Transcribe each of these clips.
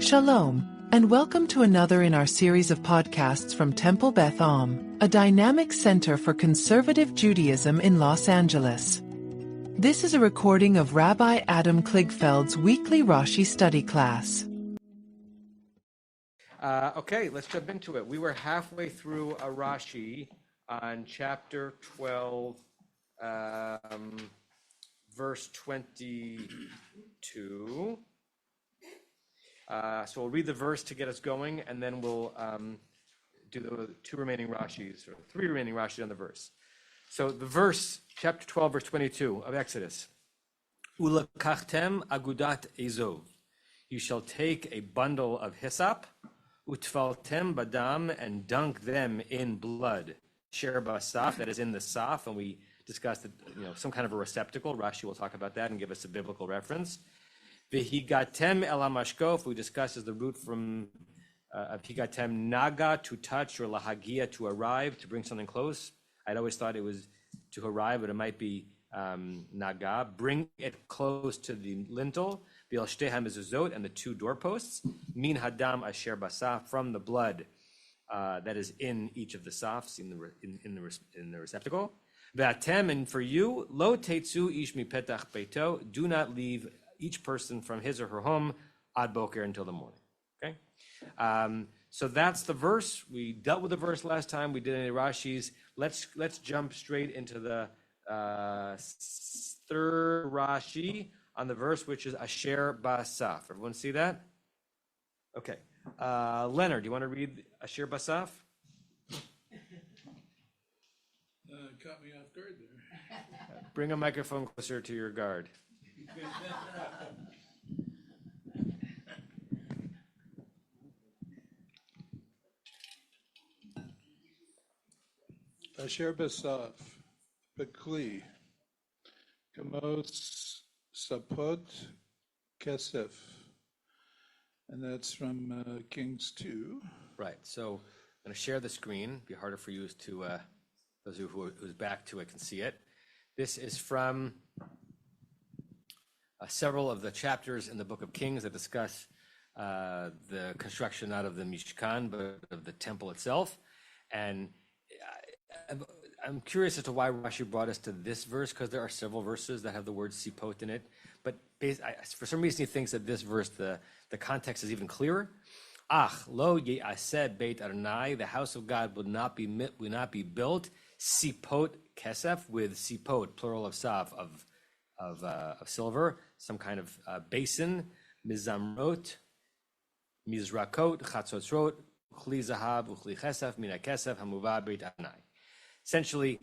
Shalom, and welcome to another in our series of podcasts from Temple Beth Am, a dynamic center for conservative Judaism in Los Angeles. This is a recording of Rabbi Adam Kligfeld's weekly Rashi study class. Okay, let's jump into it. We were halfway through a Rashi on chapter 12, verse 22. So we'll read the verse to get us going, and then we'll do the three remaining Rashis on the verse. So the verse, chapter 12, verse 22 of Exodus. Ulakachtem agudat ezov. You shall take a bundle of hyssop, utfaltem badam, and dunk them in blood. Sher basaf, that is in the saf, and we discussed that, some kind of a receptacle. Rashi will talk about that and give us a biblical reference. V'higatem el hamashkof, we discussed as the root from higatem naga, to touch, or lahagia, to arrive, to bring something close. I'd always thought it was to arrive, but it might be naga. Bring it close to the lintel. V'el shtei hamezuzot, and the two doorposts. Min hadam asher basaf, from the blood that is in each of the safs in the receptacle. V'atem, and for you, lo teitzu ish mipetach beito, do not leave each person from his or her home ad boker, until the morning. Okay, so that's the verse. We dealt with the verse last time. We did any Rashis. Let's jump straight into the third Rashi on the verse, which is Asher Basaf. Everyone see that? Okay. Leonard, do you want to read Asher Basaf? Caught me off guard there. Bring a microphone closer to your guard. Asher Basaf, Bekli, Kamos Sapot Kesef, and that's from Kings 2. Right. So I'm going to share the screen. It'll be harder for you to those who's back to it can see it. This is from several of the chapters in the Book of Kings that discuss the construction not of the Mishkan, but of the temple itself. And I'm curious as to why Rashi brought us to this verse, because there are several verses that have the word sipot in it. But for some reason, he thinks that this verse, the context is even clearer. Ach lo ye'aseh beit Adonai, the house of God would not be built sipot kesef, with sipot, plural of saf, of silver, some kind of basin, mizamrot, mizrakot, chatzotrot, uchli zahav, uchli chesef, mina kesef, hamuva beit Adonai. Essentially,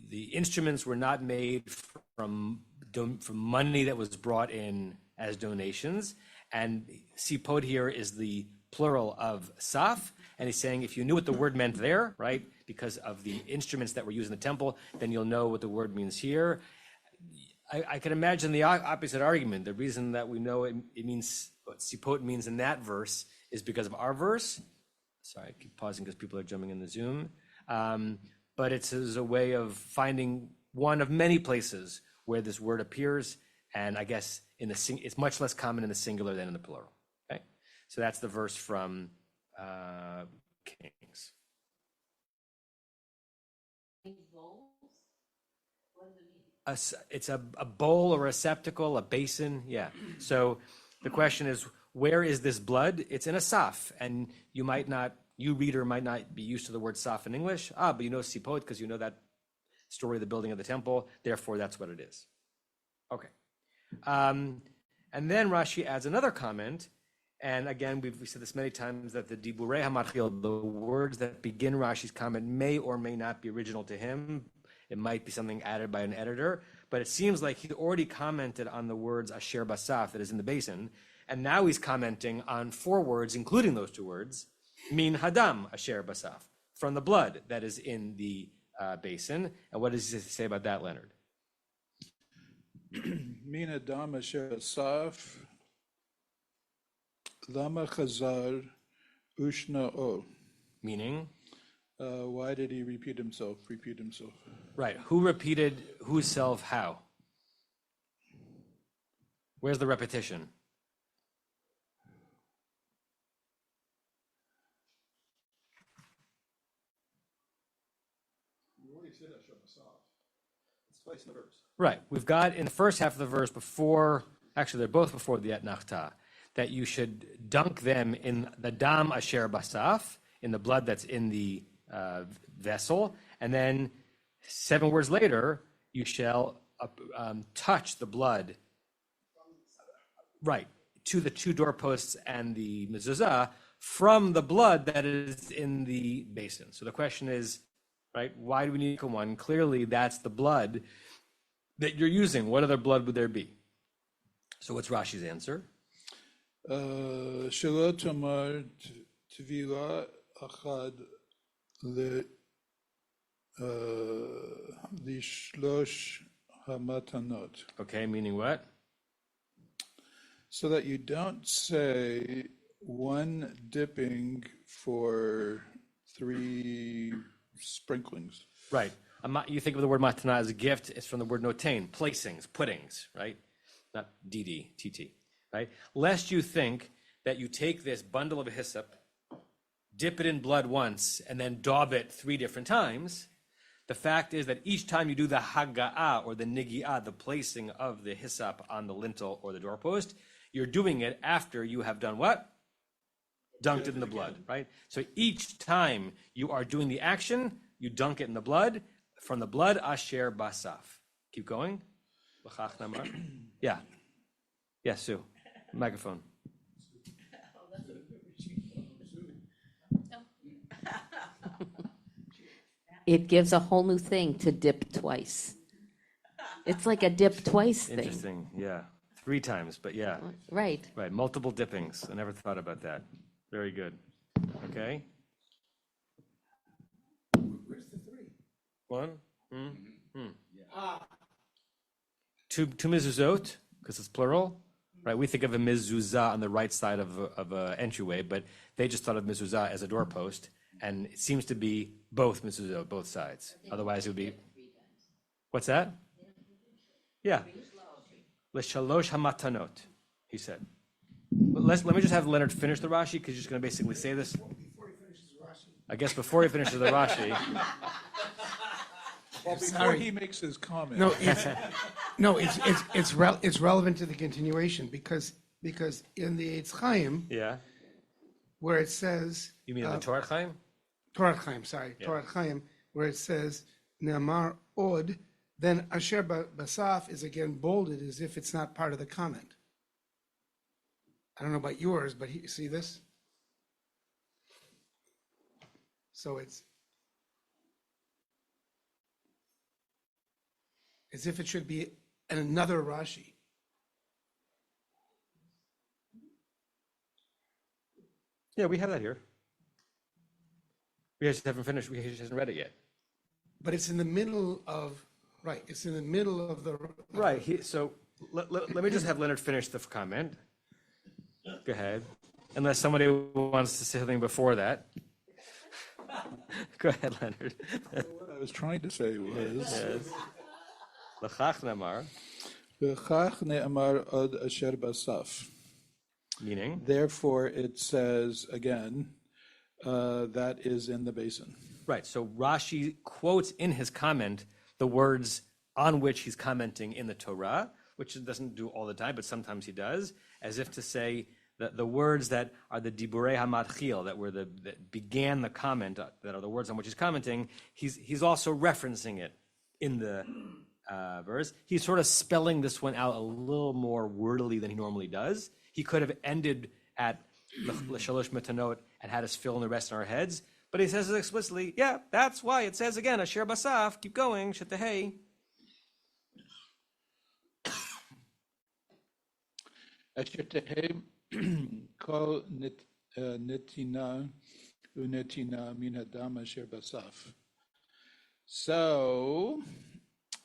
the instruments were not made from money that was brought in as donations, and sipot here is the plural of saf, and he's saying if you knew what the word meant there, right, because of the instruments that were used in the temple, then you'll know what the word means here. I can imagine the opposite argument. The reason that we know it means what sipot means in that verse is because of our verse. Sorry, I keep pausing because people are jumping in the Zoom. But it's as a way of finding one of many places where this word appears, and I guess it's much less common in the singular than in the plural. Okay, so that's the verse from Kings. It's a bowl, a receptacle, a basin. Yeah. So the question is, where is this blood? It's in a saf, and you reader might not be used to the word saf in English. But you know sipot because you know that story of the building of the temple. Therefore, that's what it is. Okay. And then Rashi adds another comment, and again, we've said this many times, that the diburei hamatchil, the words that begin Rashi's comment, may or may not be original to him. It might be something added by an editor, but it seems like he's already commented on the words asher basaf, that is in the basin, and now he's commenting on 4 words, including those 2 words, min hadam asher basaf, from the blood that is in the basin. And what does he say about that, Leonard? Min hadam asher basaf, lama chazar ushna'o. Meaning? Why did he repeat himself? Right. Who repeated whose self how? Where's the repetition? You already said Asher Basaf. It's twice in the verse. Right. We've got in the first half of the verse before, actually, they're both before the etnachta, that you should dunk them in the dam asher basaf, in the blood that's in the vessel, and then 7 words later, you shall touch the blood, right, to the 2 doorposts and the mezuzah from the blood that is in the basin. So the question is, right, why do we need one? Clearly, that's the blood that you're using. What other blood would there be? So what's Rashi's answer? Shelo tamar tvila achad lishlosh hamatanot. Okay, meaning what? So that you don't say one dipping for 3 sprinklings. Right. You think of the word matana as a gift. It's from the word notain, placings, puddings, right? Not DD, TT, right? Lest you think that you take this bundle of hyssop, dip it in blood once, and then daub it 3 different times. The fact is that each time you do the haga'ah or the nigi'ah, the placing of the hyssop on the lintel or the doorpost, you're doing it after you have done what? Dunked it in the blood, right? So each time you are doing the action, you dunk it in the blood, from the blood asher basaf. Keep going. Yeah. Yes, Sue. Microphone. It gives a whole new thing to dip twice. It's like a dip twice thing. Interesting. Yeah. 3 times, but yeah. Right. Right. Multiple dippings. I never thought about that. Very good. Okay. Where's the 3? 1. Two mezuzot, because it's plural, right? We think of a mezuzah on the right side of an entryway, but they just thought of mezuzah as a doorpost, and it seems to be both mezuzot, both sides. Otherwise, it would be. What's that? Yeah. L'shalosh hamatanot, he said. Let me just have Leonard finish the Rashi, because he's just going to basically say this. Before he finishes Rashi. I guess before he finishes the Rashi. Well, before Sorry. he makes his comment. No, it's relevant to the continuation because in the Eitz Chaim, Yeah. where it says You mean the Torah Chaim? Torah Chaim, sorry, Yeah. Torah Chaim, where it says Ne'amar Od, then Asher Basaf is again bolded as if it's not part of the comment. I don't know about yours, but see this? So it's as if it should be in another Rashi. Yeah, we have that here. We just haven't finished. We just haven't read it yet. But it's in the middle of, right, it's in the middle of the. Right. So let me just have Leonard finish the comment. Go ahead. Unless somebody wants to say something before that. Go ahead, Leonard. What I was trying to say was, Yes. L'chach namar, V'chach ne'amar od asher basaf. meaning? Therefore, it says again, that is in the basin. Right. So Rashi quotes in his comment the words on which he's commenting in the Torah, which he doesn't do all the time, but sometimes he does, as if to say that the words that are the diburei hamatchil, that began the comment, that are the words on which he's commenting, he's also referencing it in the verse. He's sort of spelling this one out a little more wordily than he normally does. He could have ended at l'shalosh metanot and had us fill in the rest in our heads, but he says it explicitly. Yeah, that's why it says again, asher basaf, keep going, shetehei. Asher tehei kol netina unetina min hadam asher basaf. So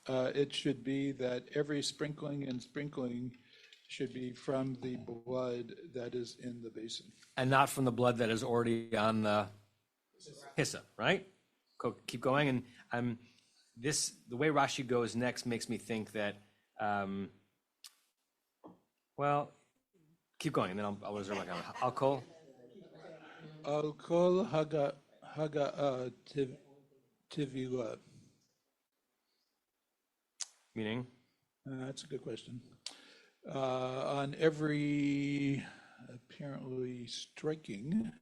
it should be that every sprinkling and sprinkling should be from the blood that is in the basin. And not from the blood that is already on the hyssop, right? Keep going. And the way Rashi goes next makes me think that Well, keep going, and then I'll reserve my comment. Al kol. Al kol haga'a tivila. Meaning? That's a good question. On every apparently striking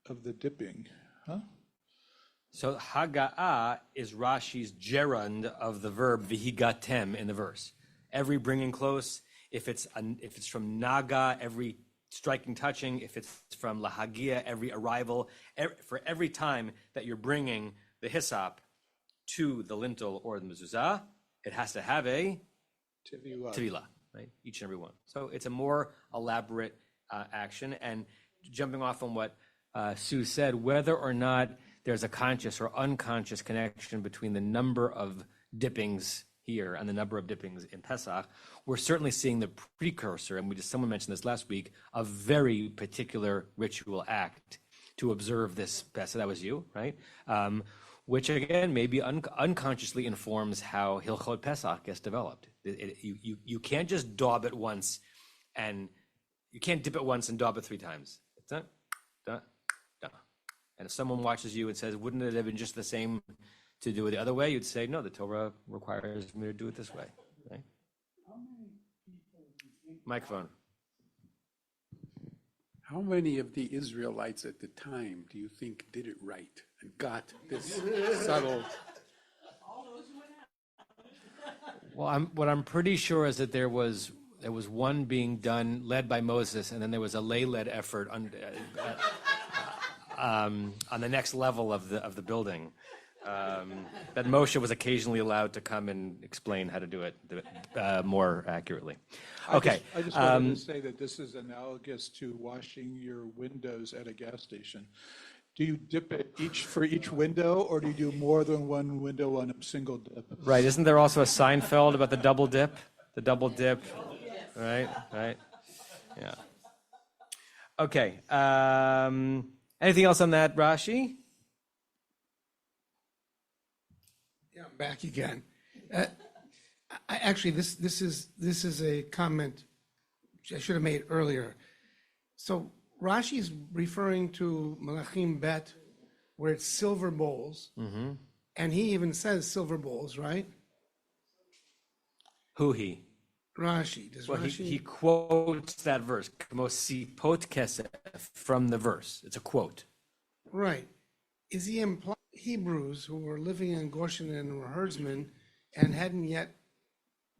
of the dipping, huh? So haga'a is Rashi's gerund of the verb vihigatem in the verse. Every bringing close. If it's from naga, every striking, touching. If it's from lahagia, every arrival. For every time that you're bringing the hyssop to the lintel or the mezuzah, it has to have a tivila, right? Each and every one. So it's a more elaborate action. And jumping off on what Sue said, whether or not there's a conscious or unconscious connection between the number of dippings here and the number of dippings in Pesach, we're certainly seeing the precursor, and someone mentioned this last week, a very particular ritual act to observe this Pesach. That was you, right? Which again maybe unconsciously informs how Hilchot Pesach gets developed. You can't just daub it once, and you can't dip it once and daub it 3 times. It's not, da, da. And if someone watches you and says, "Wouldn't it have been just the same to do it the other way?" You'd say, "No, the Torah requires me to do it this way." Right? Microphone. How many of the Israelites at the time do you think did it right and got this subtle? Well, what I'm pretty sure is that there was one being done led by Moses, and then there was a lay-led effort on the next level of the building. That Moshe was occasionally allowed to come and explain how to do it more accurately. Okay. I just wanted to say that this is analogous to washing your windows at a gas station. Do you dip it for each window, or do you do more than one window on a single dip? Right. Isn't there also a Seinfeld about the double dip? The double dip. Right. Right. Yeah. Okay. Anything else on that, Rashi? Yeah, I'm back again. Actually, this is a comment I should have made earlier. So Rashi's referring to Malachim Bet, where it's silver bowls, and he even says silver bowls, right? Who he? Rashi. Does Well, Rashi? he quotes that verse, "Kmo sipot kesef," from the verse. It's a quote. Right. Is he implying Hebrews who were living in Goshen and were herdsmen and hadn't yet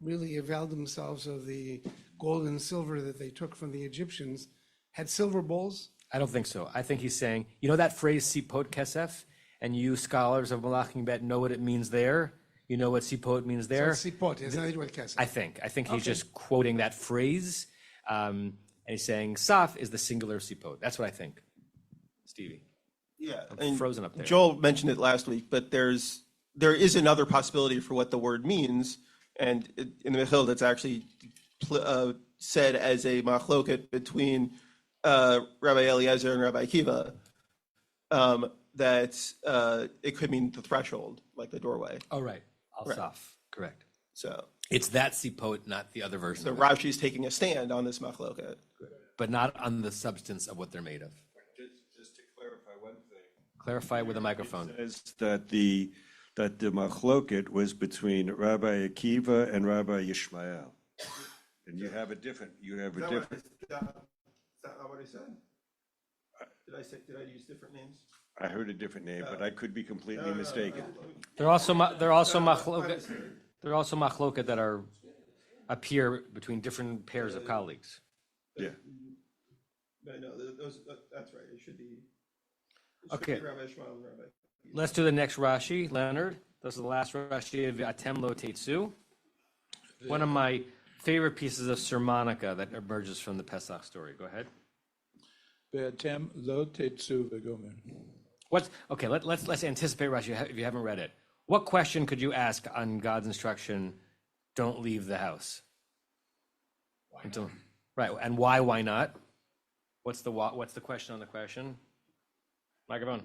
really availed themselves of the gold and silver that they took from the Egyptians had silver bowls? I don't think so. I think he's saying, you know that phrase sipot kesef, and you scholars of Malachim Bet know what it means there. You know what sipot means there. So sipot, it's nothing to do with kesef. I think he's just quoting that phrase, and he's saying saf is the singular sipot. That's what I think. Stevie. Yeah, I'm frozen up there. Joel mentioned it last week, but there is another possibility for what the word means, and in the Mechilot it's actually said as a machloket between Rabbi Eliezer and Rabbi Akiva, that it could mean the threshold, like the doorway. Oh, right. Al-Saf. Correct. So It's that sipot, not the other version. so Rashi's taking a stand on this machloket. But not on the substance of what they're made of. Just to clarify one thing. Clarify with a microphone. It says that the machloket was between Rabbi Akiva and Rabbi Yishmael. And you have a different. Is that not what I said? Did I use different names? I heard a different name, but I could be completely mistaken. They're also machloket. They're also machloket that appear between different pairs of colleagues. Yeah. No, that's right. It should be. Okay. Rabbi Ishmael and Rabbi. Let's do the next Rashi, Leonard. This is the last Rashi of Atem Lo Teitzu. One of my favorite pieces of sermonica that emerges from the Pesach story. Go ahead. Ve'atem lo tetzu v'gomer. Let's anticipate Rashi if you haven't read it. What question could you ask on God's instruction, don't leave the house? Right, and why not? What's the question on the question? Microphone.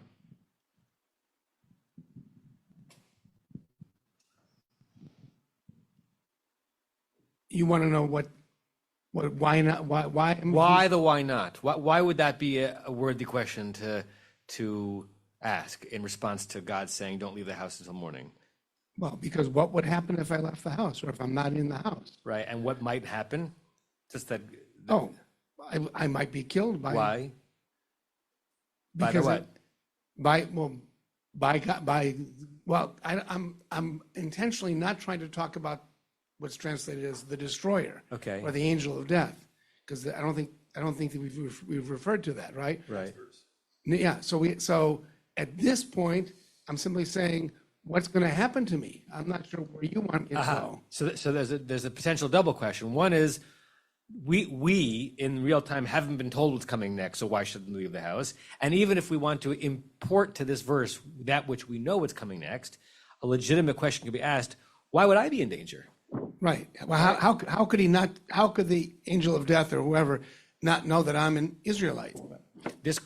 You want to know what Why not? Why? Why not? Why would that be a worthy question to ask in response to God saying, "Don't leave the house until morning"? Well, because what would happen if I left the house or if I'm not in the house? Right, and what might happen? Just that. Oh, I might be killed by. Why? Because what? I'm intentionally not trying to talk about what's translated as the destroyer, Okay. or the angel of death, because I don't think that we've referred to that, right? Right. Yeah. So at this point, I'm simply saying, what's going to happen to me? I'm not sure where you want me to go. So there's a potential double question. One is, we in real time haven't been told what's coming next, so why shouldn't we leave the house? And even if we want to import to this verse that which we know what's coming next, a legitimate question could be asked: why would I be in danger? Right. Well, how could he not? How could the angel of death or whoever not know that I'm an Israelite?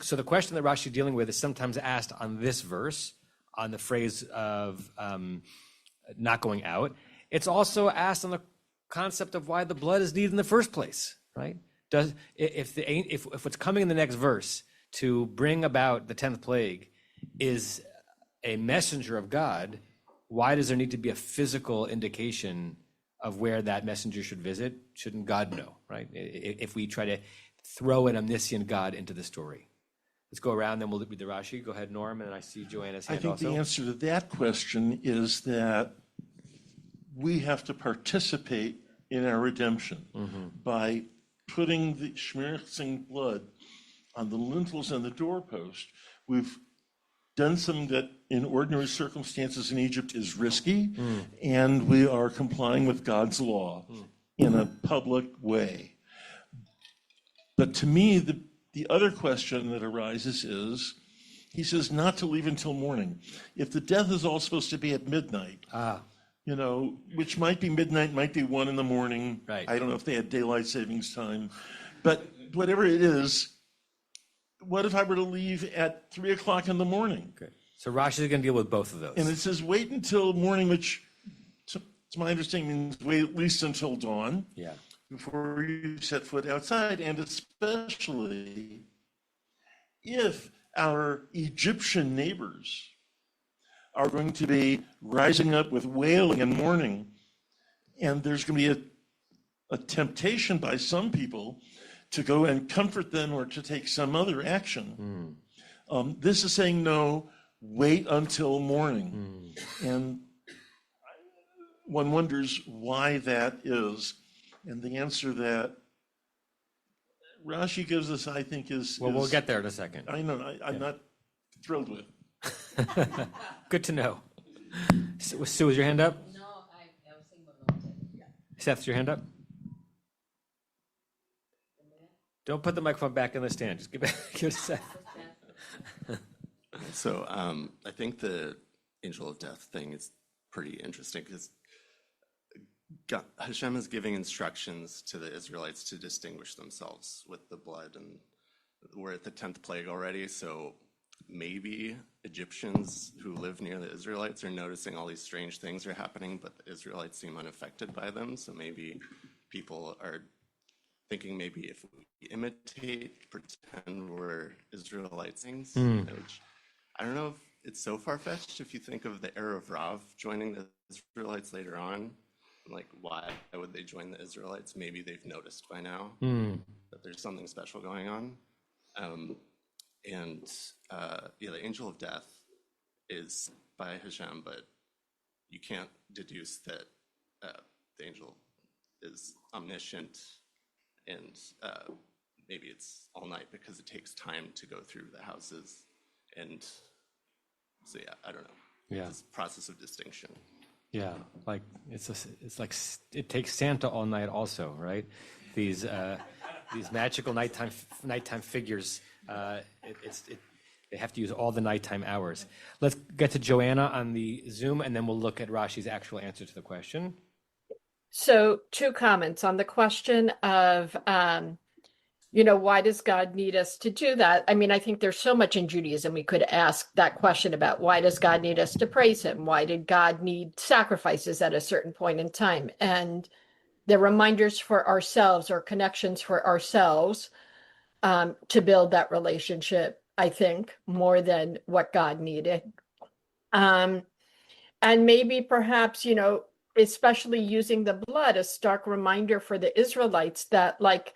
So the question that Rashi is dealing with is sometimes asked on this verse, on the phrase of not going out. It's also asked on the concept of why the blood is needed in the first place, right? If what's coming in the next verse to bring about the 10th plague is a messenger of God, why does there need to be a physical indication of where that messenger should visit? Shouldn't God know, right? If we try to throw an omniscient God into the story. Let's go around, then we'll read the Rashi. Go ahead, Norm, and I see Joanna's hand I think also. the answer to that question is that we have to participate in our redemption by putting the schmerzing blood on the lintels and the doorpost. We've done something that in ordinary circumstances in Egypt is risky, and we are complying with God's law in a public way. But to me, the other question that arises is, he says not to leave until morning. If the death is all supposed to be at midnight, which might be midnight, might be 1 a.m. Right. I don't know if they had daylight savings time, but whatever it is, what if I were to leave at 3 o'clock in the morning? Okay. So Rashi is going to deal with both of those. And it says wait until morning, which to my understanding means wait at least until dawn. Yeah. Before you set foot outside, and especially if our Egyptian neighbors are going to be rising up with wailing and mourning, and there's going to be a temptation by some people to go and comfort them or to take some other action. This is saying no, wait until morning. And one wonders why that is. And the answer that Rashi gives us, I think, is... Well, we'll get there in a second. I know, I'm not thrilled with. Good to know. Sue, is your hand up? No, I was thinking about it. Seth, is your hand up? Don't put the microphone back in the stand. Just give it a Seth. So I think the angel of death thing is pretty interesting because Hashem is giving instructions to the Israelites to distinguish themselves with the blood, and we're at the 10th plague already, so maybe Egyptians who live near the Israelites are noticing all these strange things are happening, but the Israelites seem unaffected by them, so maybe people are thinking maybe if we imitate, pretend we're Israelites things, which I don't know if it's so far-fetched if you think of the era of Rav joining the Israelites later on. Like, why would they join the Israelites? Maybe they've noticed by now that there's something special going on. The angel of death is by Hashem, but you can't deduce that the angel is omniscient, and maybe it's all night because it takes time to go through the houses. And so, I don't know. Yeah. This process of distinction. Yeah, like it's like it takes Santa all night also, right? These magical nighttime figures. They have to use all the nighttime hours. Let's get to Joanna on the Zoom, and then we'll look at Rashi's actual answer to the question. So 2 comments on the question of, why does God need us to do that? I mean, I think there's so much in Judaism we could ask that question about. Why does God need us to praise him? Why did God need sacrifices at a certain point in time? And they're reminders for ourselves or connections for ourselves to build that relationship, I think, more than what God needed. And maybe perhaps, especially using the blood, a stark reminder for the Israelites that, like,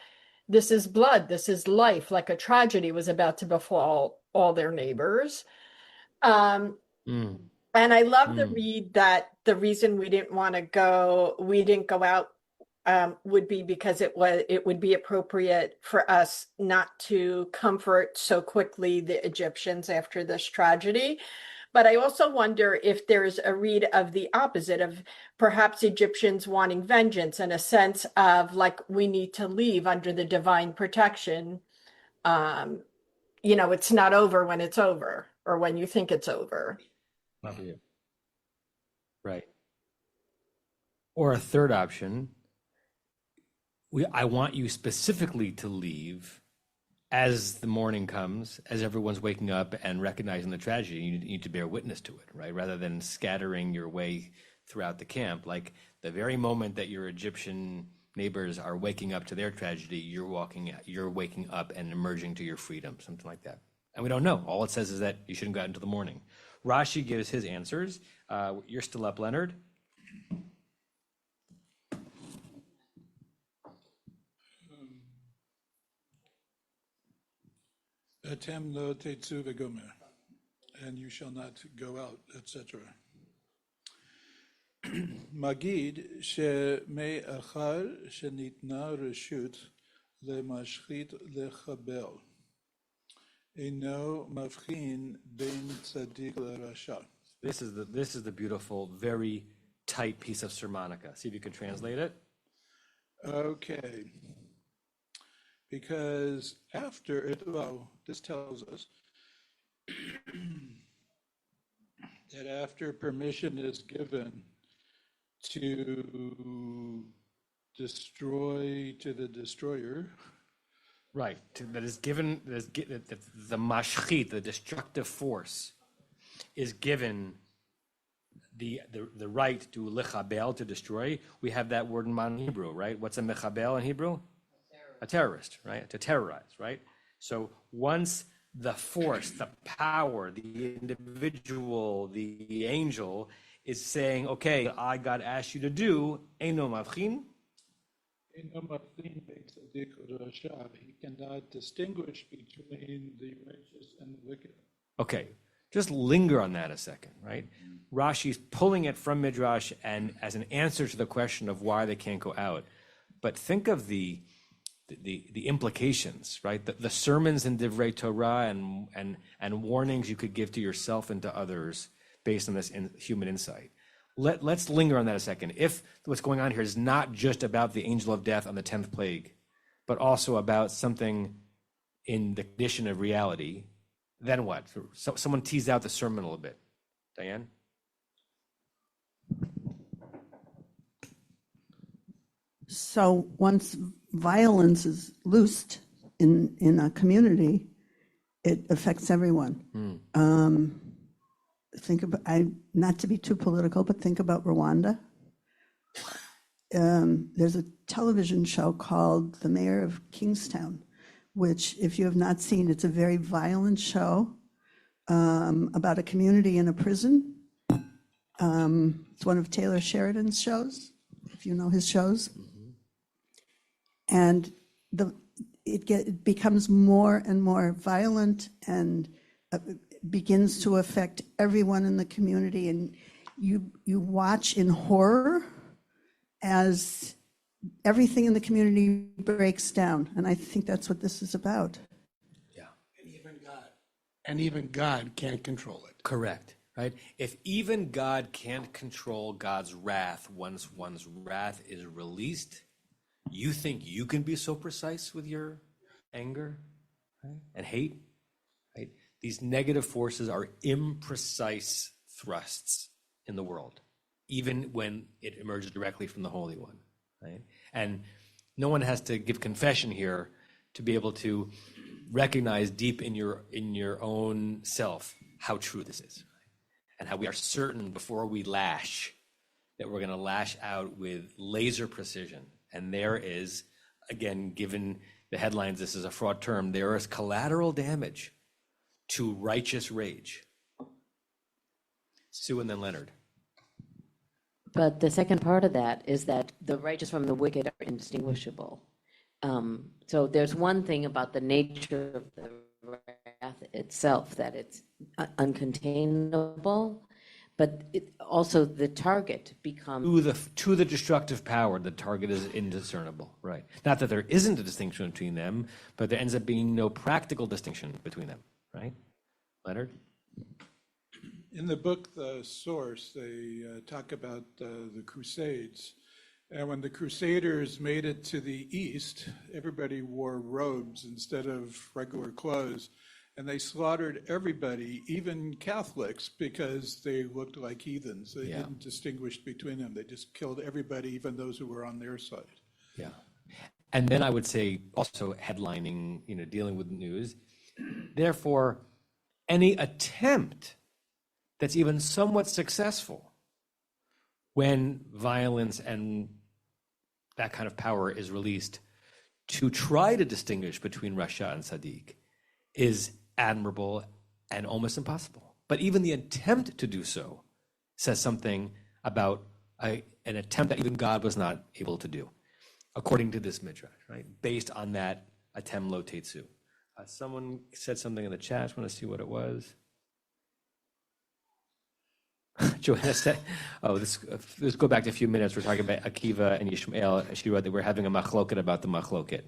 this is blood, this is life, like a tragedy was about to befall all their neighbors. And I love the read that the reason we didn't go out would be because it would be appropriate for us not to comfort so quickly the Egyptians after this tragedy. But I also wonder if there's a read of the opposite, of perhaps Egyptians wanting vengeance and a sense of, like, we need to leave under the divine protection. It's not over when it's over, or when you think it's over. Not for you. Right. Or a third option, I want you specifically to leave as the morning comes, as everyone's waking up and recognizing the tragedy. You need to bear witness to it, right? Rather than scattering your way throughout the camp. Like the very moment that your Egyptian neighbors are waking up to their tragedy, you're waking up and emerging to your freedom, something like that. And we don't know. All it says is that you shouldn't go out until the morning. Rashi gives his answers. You're still up, Leonard. Atem lo tetzu v'gomer, and you shall not go out, etc. Magid shemei achar shenitna reshut lemashchit lechabel, eino mavchin ben tzadik lerasha. This is the beautiful, very tight piece of sermonica. See if you can translate it. Okay. Because this tells us that after permission is given to destroy to the destroyer. Right, that is given, the mashchit, the destructive force, is given the right to lechabel, to destroy. We have that word in modern Hebrew, right? What's a mechabel in Hebrew? A terrorist, right? To terrorize, right? So once the force, the power, the individual, the angel is saying, okay, I God asked you to do, eino mavchin. He cannot distinguish between the righteous and the wicked. Okay, just linger on that a second, right? Rashi's pulling it from Midrash and as an answer to the question of why they can't go out. But think of the implications, right? The sermons in Divrei Torah and warnings you could give to yourself and to others based on this human insight. Let's linger on that a second. If what's going on here is not just about the angel of death on the 10th plague, but also about something in the condition of reality, then what? So someone teased out the sermon a little bit. Diane? So once violence is loosed in a community, it affects everyone. Think about, not to be too political, but think about Rwanda. There's a television show called The Mayor of Kingstown, which, if you have not seen, it's a very violent show about a community in a prison. It's one of Taylor Sheridan's shows, if you know his shows. And it becomes more and more violent and begins to affect everyone in the community. And you watch in horror as everything in the community breaks down. And I think that's what this is about. Yeah. And even God can't control it. Correct, right? If even God can't control God's wrath, once one's wrath is released, you think you can be so precise with your anger, right? And hate, right? These negative forces are imprecise thrusts in the world, even when it emerges directly from the Holy One, right? And no one has to give confession here to be able to recognize deep in your own self how true this is, right? And how we are certain before we lash that we're going to lash out with laser precision And there is, again, given the headlines, this is a fraught term, there is collateral damage to righteous rage. Sue and then Leonard. But the second part of that is that the righteous from the wicked are indistinguishable. So there's one thing about the nature of the wrath itself, that it's uncontainable, but also the target becomes... To the destructive power, the target is indiscernible, right? Not that there isn't a distinction between them, but there ends up being no practical distinction between them, right? Leonard? In the book, The Source, they talk about the Crusades. And when the Crusaders made it to the East, everybody wore robes instead of regular clothes. And they slaughtered everybody, even Catholics, because they looked like heathens. They didn't distinguish between them. They just killed everybody, even those who were on their side. Yeah. And then I would say also headlining, dealing with news. Therefore, any attempt that's even somewhat successful when violence and that kind of power is released to try to distinguish between Rasha and Sadiq is admirable and almost impossible. But even the attempt to do so says something about an attempt that even God was not able to do, according to this midrash, right? Based on that atem lo tetsu. Someone said something in the chat. I just want to see what it was. Joanna said, let's go back to a few minutes. We're talking about Akiva and Yishmael. She wrote that we're having a machloket about the machloket.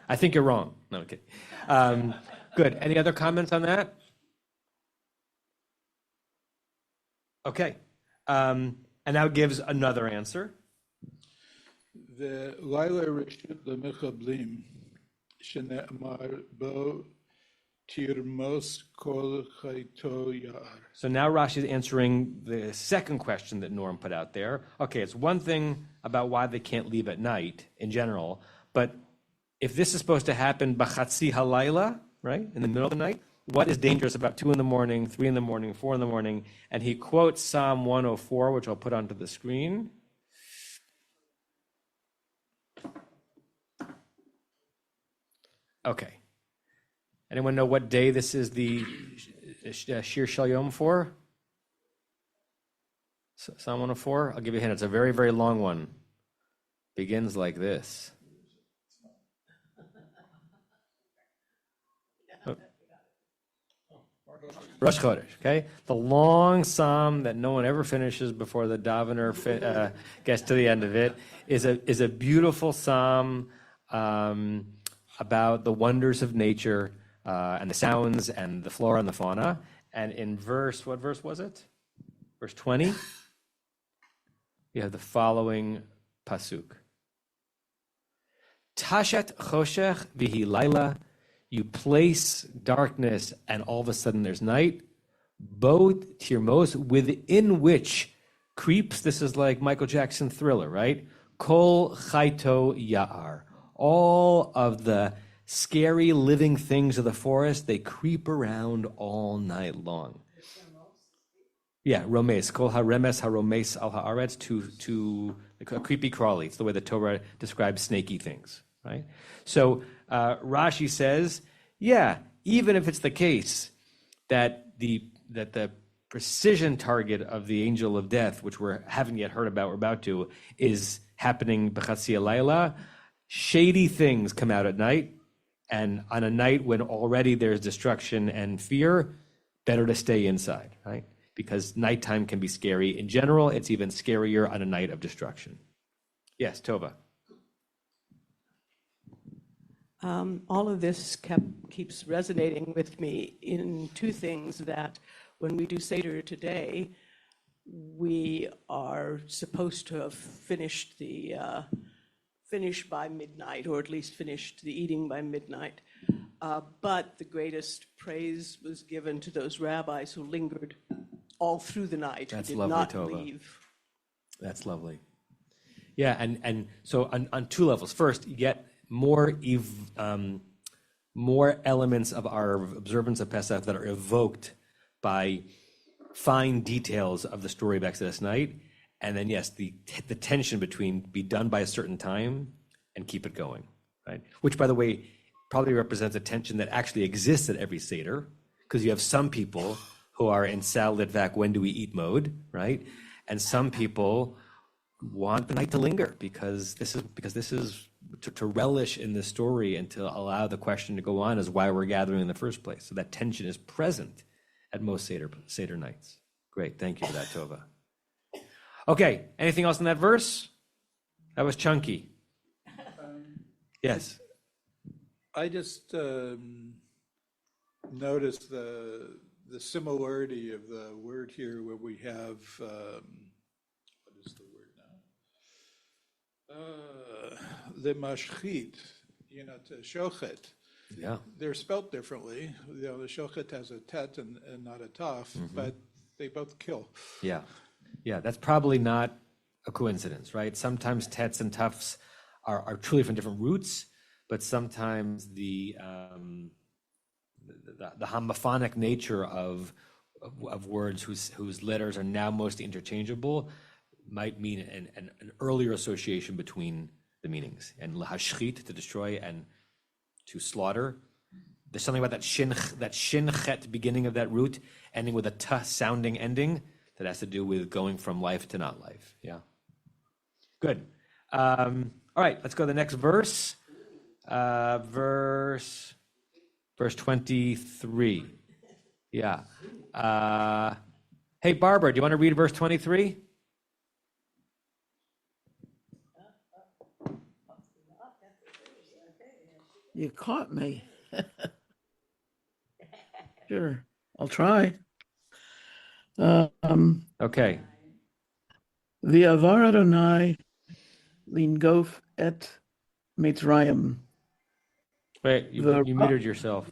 I think you're wrong. No, I'm kidding. Good. Any other comments on that? Okay. And now gives another answer. The Laila Rishut Lemechablim, Shene'amar Bo Tirmos Kol Chayto Ya'ar. So now Rashi is answering the second question that Norm put out there. Okay, it's one thing about why they can't leave at night in general, but if this is supposed to happen b'chatzi halayla, right, in the middle of the night, what is dangerous about 2 a.m, 3 a.m, 4 a.m? And he quotes Psalm 104, which I'll put onto the screen. Okay. Anyone know what day this is the Shir Shel Yom for? Psalm 104? I'll give you a hint. It's a very, very long one. Begins like this. Rosh Chodesh, okay? The long psalm that no one ever finishes before the davener gets to the end of it is a beautiful psalm about the wonders of nature and the sounds and the flora and the fauna. And in what verse was it? Verse 20, you have the following pasuk. Tashet choshech vihi laila. You place darkness and all of a sudden there's night. Bo tirmos, within which creeps, this is like Michael Jackson Thriller, right? Kol chayto ya'ar. All of the scary living things of the forest, they creep around all night long. Yeah, romes, kol haremes haromes al haaretz, to a creepy crawly. It's the way the Torah describes snaky things, right? So Rashi says, yeah, even if it's the case that the precision target of the angel of death, which we haven't yet heard about, we're about to, is happening b'chatzi halayla, shady things come out at night, and on a night when already there's destruction and fear, better to stay inside, right? Because nighttime can be scary. In general, it's even scarier on a night of destruction. Yes, Tova. All of this keeps resonating with me in two things: that when we do Seder today, we are supposed to have finished by midnight, or at least finished the eating by midnight. But the greatest praise was given to those rabbis who lingered all through the night, That's who did lovely, not Tova. leave. That's lovely. Yeah, and so on two levels. First, yet more elements of our observance of Pesach that are evoked by fine details of the story of Exodus night. And then, yes, the tension between be done by a certain time and keep it going, right? Which, by the way, probably represents a tension that actually exists at every Seder, because you have some people who are in Salad when do we eat mode, right? And some people want the night to linger because this is to relish in the story and to allow the question to go on is why we're gathering in the first place. So that tension is present at most Seder nights. Great, thank you for that, Tova. Okay, anything else in that verse? That was chunky. Yes. I just noticed the similarity of the word here where we have, what is the word now? The mashchit, to shochet. Yeah. They're spelt differently. The shochet has a tet and not a taf, but they both kill. Yeah. Yeah, that's probably not a coincidence, right? Sometimes tets and tufs are truly from different roots, but sometimes the homophonic nature of words whose letters are now mostly interchangeable might mean an earlier association between the meanings. And lahashchit, to destroy, and to slaughter. There's something about that shin chet beginning of that root, ending with a t sounding ending, that has to do with going from life to not life. Yeah. Good. All right, let's go to the next verse. Verse 23. Yeah. Hey, Barbara, do you want to read verse 23? You caught me. Sure, I'll try. Okay. V'avar Adonai lingof et Mitzrayim. Wait, you muted yourself.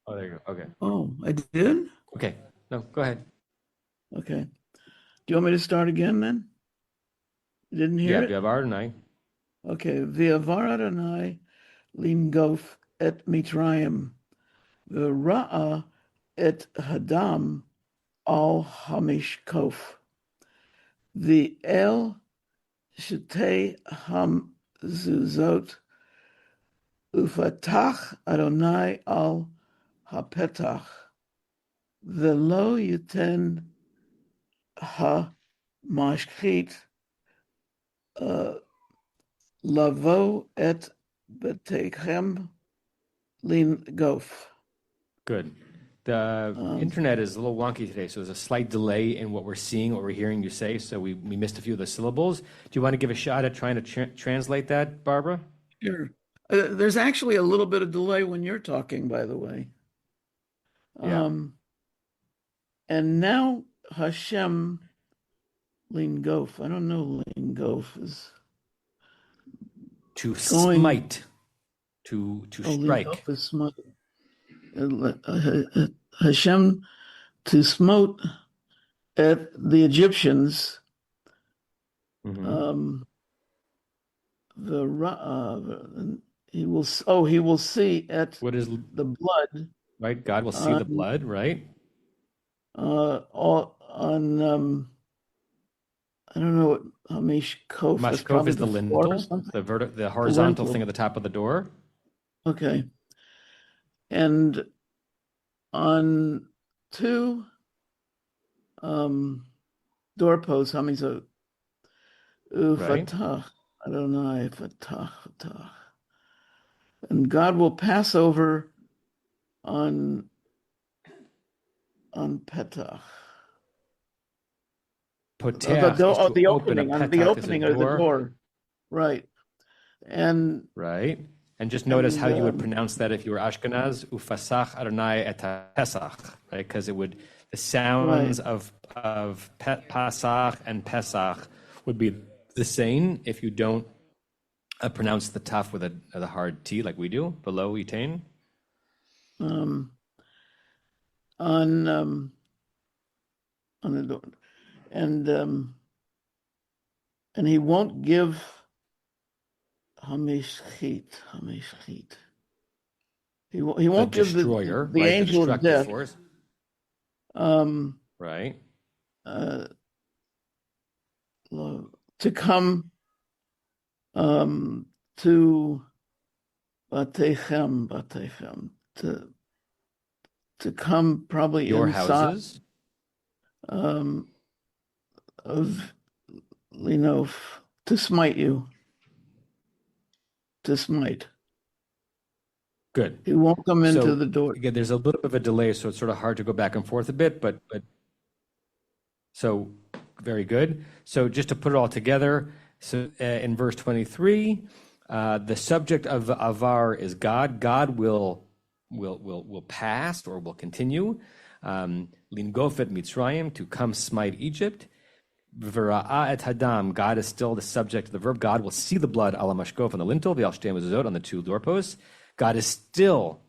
Oh, there you go. Okay. Oh, I did? Okay. No, go ahead. Okay. Do you want me to start again then? You didn't hear it? Yeah, V'avar Adonai. Okay. V'avar Adonai lingof et Mitzrayim. V'ra'a et Hadam al Hamishkof. V'el shetei hamzuzot ufatach Adonai al hapetach. V'lo yiten ha-mashchit lavo et betechem lingof. Good. The internet is a little wonky today, so there's a slight delay in what we're seeing, what we're hearing you say, so we missed a few of the syllables. Do you want to give a shot at trying to translate that, Barbara? Sure. There's actually a little bit of delay when you're talking, by the way. Yeah. And now Hashem lingof. I don't know lingof is to smite, to strike. Lingof is smite. Hashem to smote at the Egyptians. He will see at what is the blood. Right, God will see the blood, right? I don't know what Mashkov is. Mashkov is the lintel, the horizontal thing at the top of the door. Okay. And on two doorposts, Hamizot, Ufatach, Adonai, Fatach. And God will pass over on Petach. Potach the opening of the door. Right. And just notice how you would pronounce that if you were Ashkenaz, Ufasach Adonai et Pesach, right? Because the sounds of Pasach and Pesach would be the same if you don't pronounce the taf with a hard T like we do, below etain. On the door. And he won't give Hamishchit. He won't give destroyer, the angel of death. Force. Right. To come to batechem, to come probably Your inside houses. Of Linof, to smite you, to smite. Good. He won't come into So the door. again, there's a little bit of a delay, so it's sort of hard to go back and forth a bit, but so very good. So just to put it all together, so in verse 23, the subject of the avar is God. God will pass or will continue. Lingofet Mitzrayim, to come smite Egypt. V'ra'a et hadam, God is still the subject of the verb. God will see the blood ala mashkof on the lintel, v'al shtei mezuzot on the two doorposts. God is still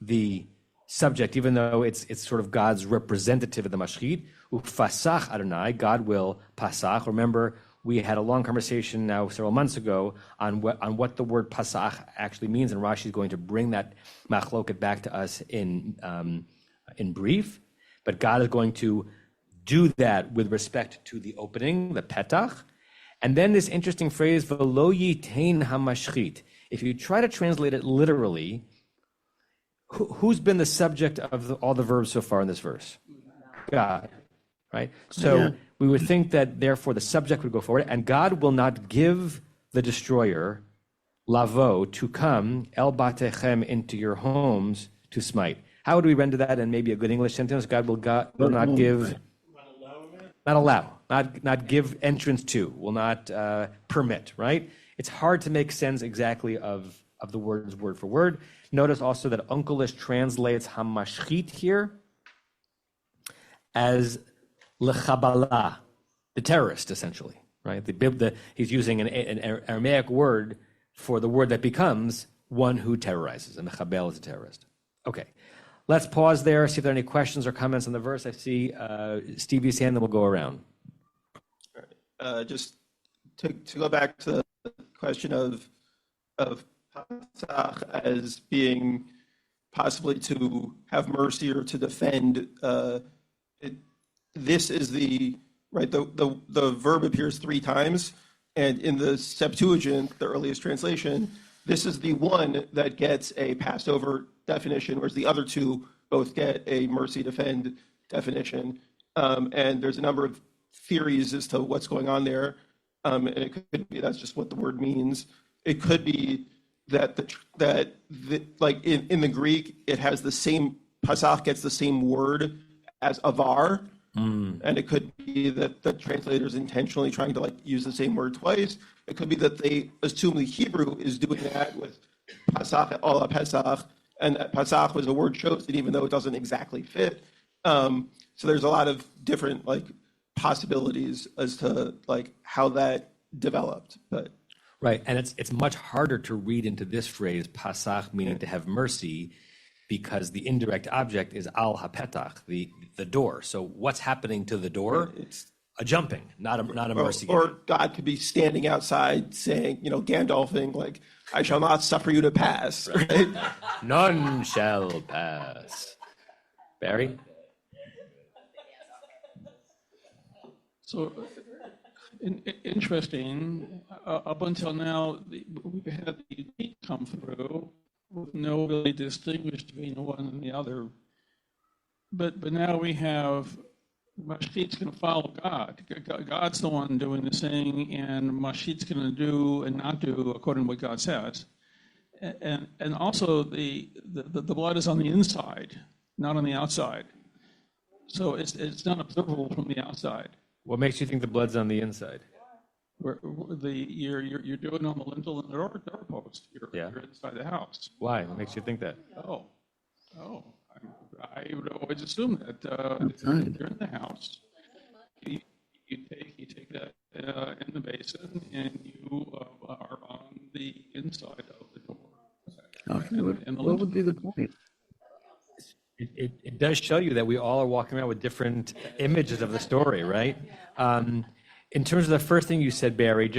the subject, even though it's sort of God's representative of the mashchit. Ufasach Adonai, God will pasach. Remember, we had a long conversation now several months ago on what the word pasach actually means, and Rashi is going to bring that machloket back to us in brief. But God is going to do that with respect to the opening, the petach. And then this interesting phrase, v'lo yitein hamashchit. If you try to translate it literally, who's been the subject of all the verbs so far in this verse? God, right? So we would think that therefore the subject would go forward, and God will not give the destroyer, lavo, to come, el batechem, into your homes to smite. How would we render that in maybe a good English sentence? God will not give, not allow, not give entrance to, will not permit, right? It's hard to make sense exactly of the words word for word. Notice also that Onkelos translates hamashchit here as lechabala, the terrorist, essentially, right? He's using an Aramaic word for the word that becomes one who terrorizes, and mechabel is a terrorist. Okay, let's pause there, see if there are any questions or comments on the verse. I see Stevie's hand, then we'll go around. Just to go back to the question of Pasach as being possibly to have mercy or to defend. This is the verb appears three times, and in the Septuagint, the earliest translation, this is the one that gets a Passover definition, whereas the other two both get a mercy defend definition. And there's a number of theories as to what's going on there. And it could be that's just what the word means. It could be that like in the Greek, it has the same, Pasach gets the same word as avar. And it could be that the translator's intentionally trying to use the same word twice. It could be that they assume the Hebrew is doing that with Pasach, Ola Pesach, and that Pasach was a word chosen even though it doesn't exactly fit. So there's a lot of different possibilities as to how that developed. But right, and it's much harder to read into this phrase Pasach, meaning to have mercy, because the indirect object is al hapetach, the door. So what's happening to the door? It's a jumping, not a mercy. Or God could be standing outside saying, Gandalfing, I shall not suffer you to pass. Right? None shall pass. Barry? So interesting. Up until now, we've had the heat come through with no really distinguish between one and the other. But now we have Mashchit's going to follow God. God's the one doing the saying, and Mashchit's going to do and not do according to what God says. And also the blood is on the inside, not on the outside. So it's not observable from the outside. What makes you think the blood's on the inside? You're doing it on the lintel and the doorpost. You're inside the house. Why? What makes you think that? I would always assume that you're in the house. You take that in the basin, and you are on the inside of the door. Okay, what would be the point? It does show you that we all are walking around with different images of the story, right? In terms of the first thing you said, Barry,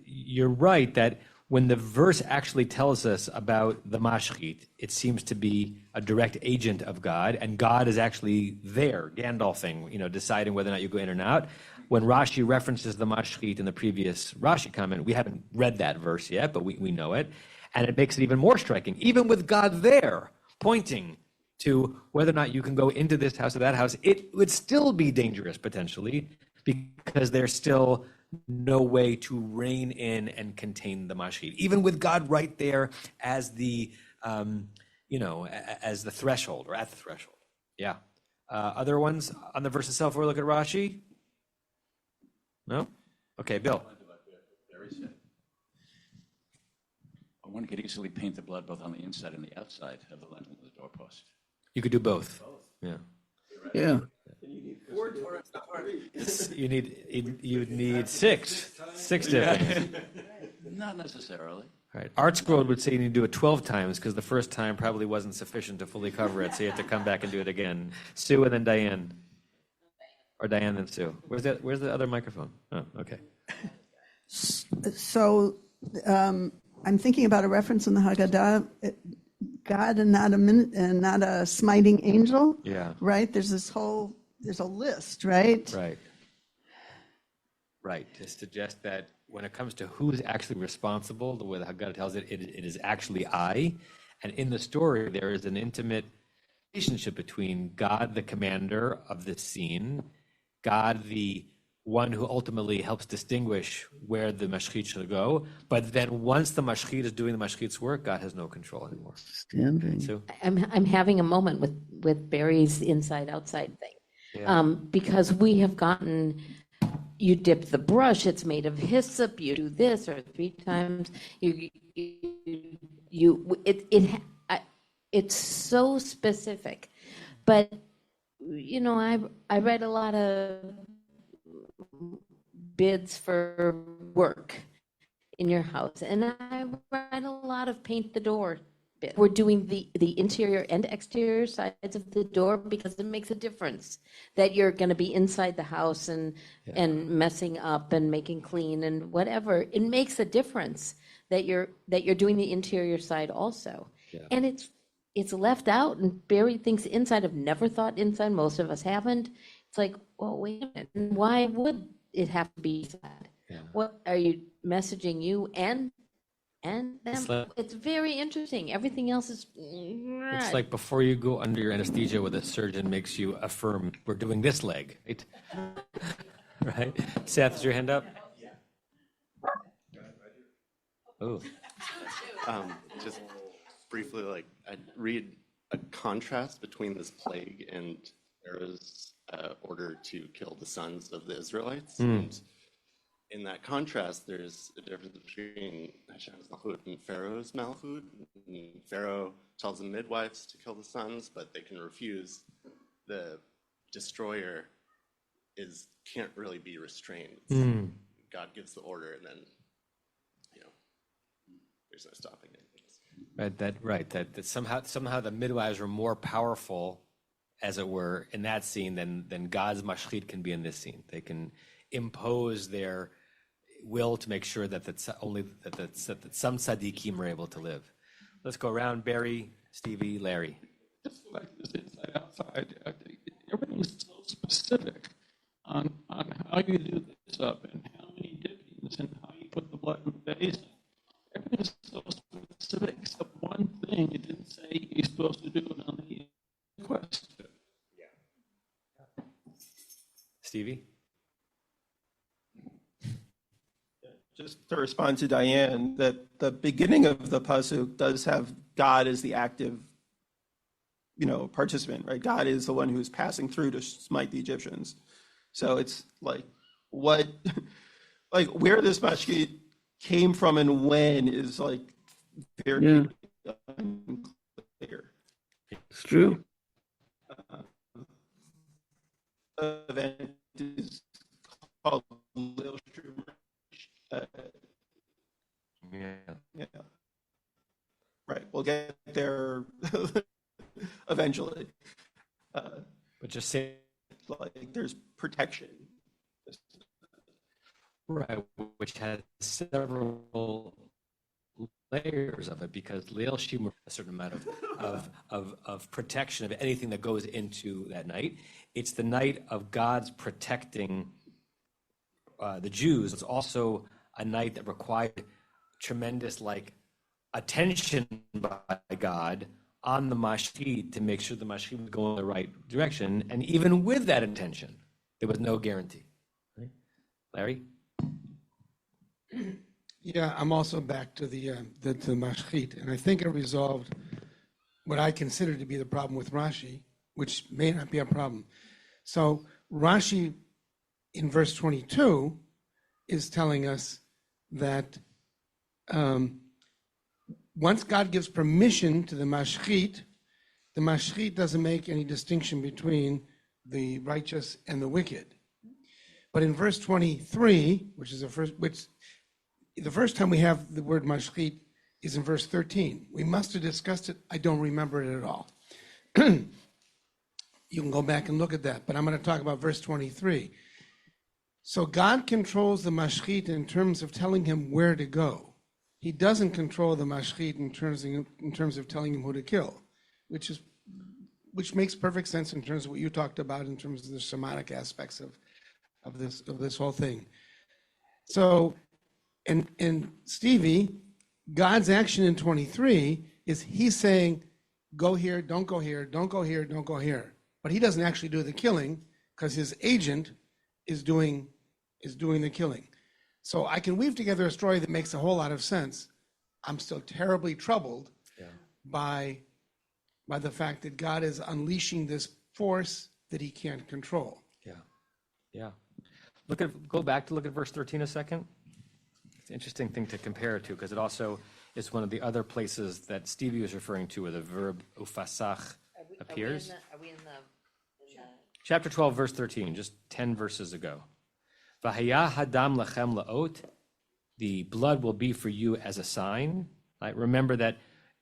you're right that when the verse actually tells us about the mashchit, it seems to be a direct agent of God, and God is actually there, Gandalfing, deciding whether or not you go in or not. when Rashi references the mashchit in the previous Rashi comment, we haven't read that verse yet, but we know it. And it makes it even more striking, even with God there pointing to whether or not you can go into this house or that house, it would still be dangerous potentially, because there's still no way to rein in and contain the mashchit, even with God right there as the, as the threshold or at the threshold. Yeah. Other ones on the verse itself, we look at Rashi? No? Okay, Bill. One could easily paint the blood both on the inside and the outside of the lintel of the doorpost. You could do both. Yeah. Yeah. You need six different. Not necessarily. Right. Art Scroll would say you need to do it 12 times because the first time probably wasn't sufficient to fully cover it, so you have to come back and do it again. Sue and then Diane. Or Diane and Sue. Where's the other microphone? Oh, okay. So I'm thinking about a reference in the Haggadah, God and not a smiting angel. Yeah. Right? There's a list, right? Right. To suggest that when it comes to who's actually responsible, the way the Haggadah tells it, it is actually I. And in the story, there is an intimate relationship between God, the commander of this scene, God, the one who ultimately helps distinguish where the mashchit should go. But then once the mashchit is doing the mashchit's work, God has no control anymore. Standing. So, I'm having a moment with Barry's inside-outside thing. yeah. Because we have gotten, you dip the brush, it's made of hyssop, you do this, or 3 times, it's so specific. But, I read a lot of bids for work in your house, and I read a lot of paint the door bids. We're doing the interior and exterior sides of the door because it makes a difference that you're going to be inside the house and messing up and making clean and whatever. It makes a difference that you're doing the interior side also. Yeah. And it's left out, and Barry thinks inside. I've never thought inside. Most of us haven't. It's like, well, wait a minute. Why would it have to be inside? Yeah. What are you messaging you and them? It's very interesting. Everything else is. It's like before you go under your anesthesia where the surgeon makes you affirm, we're doing this leg, right? Right? Seth, is your hand up? Oh. Just briefly, I'd read a contrast between this plague and Pharaoh's order to kill the sons of the Israelites. And in that contrast, there's a difference between Hashem's Malchut and Pharaoh's Malchut. And Pharaoh tells the midwives to kill the sons, but they can refuse. The destroyer can't really be restrained. God gives the order, and then there's no stopping it. That somehow the midwives are more powerful, as it were, in that scene than God's mashchit can be in this scene. They can impose their will to make sure that some tzaddikim are able to live. Let's go around. Barry, Stevie, Larry. Just like this inside outside, I think everything's so specific on how you do this up and how many dippings and how you put the blood in the basin. Everything's so specific except one thing it didn't say you're supposed to do it on the quest. Stevie? Just to respond to Diane, that the beginning of the pasuk does have God as the active, participant, right? God is the one who's passing through to smite the Egyptians. So it's where this mashchit came from and when is very unclear. It's true. Event is called Lil Schumer. Yeah. Right. We'll get there eventually. But just say there's protection. Right, which has several layers of it, because Leil Shimer, a certain amount of protection of anything that goes into that night. It's the night of God's protecting the Jews, was also a night that required tremendous attention by God on the mashchit to make sure the mashchit was going in the right direction. And even with that intention, there was no guarantee. Right? Larry? Yeah, I'm also back to the mashchit, and I think it resolved what I consider to be the problem with Rashi, which may not be a problem. So Rashi in verse 22 is telling us that once God gives permission to the mashchit doesn't make any distinction between the righteous and the wicked. But in verse 23, which is the first time we have the word mashchit is in verse 13. We must have discussed it. I don't remember it at all. You can go back and look at that, but I'm going to talk about verse 23. So God controls the mashchit in terms of telling him where to go. He doesn't control the mashchit in terms of telling him who to kill, which makes perfect sense in terms of what you talked about in terms of the Shemonic aspects of this whole thing. So, and Stevie, God's action in 23 is he's saying, go here, don't go here, don't go here, don't go here. But he doesn't actually do the killing because his agent is doing the killing. So I can weave together a story that makes a whole lot of sense. I'm still terribly troubled by the fact that God is unleashing this force that he can't control. Yeah. Go back to look at verse 13 a second. It's an interesting thing to compare it to because it also is one of the other places that Stevie was referring to where the verb ufasach appears. Are we in the Chapter 12, verse 13, just 10 verses ago. V'haya hadam lechem la'ot, the blood will be for you as a sign. Right? Remember that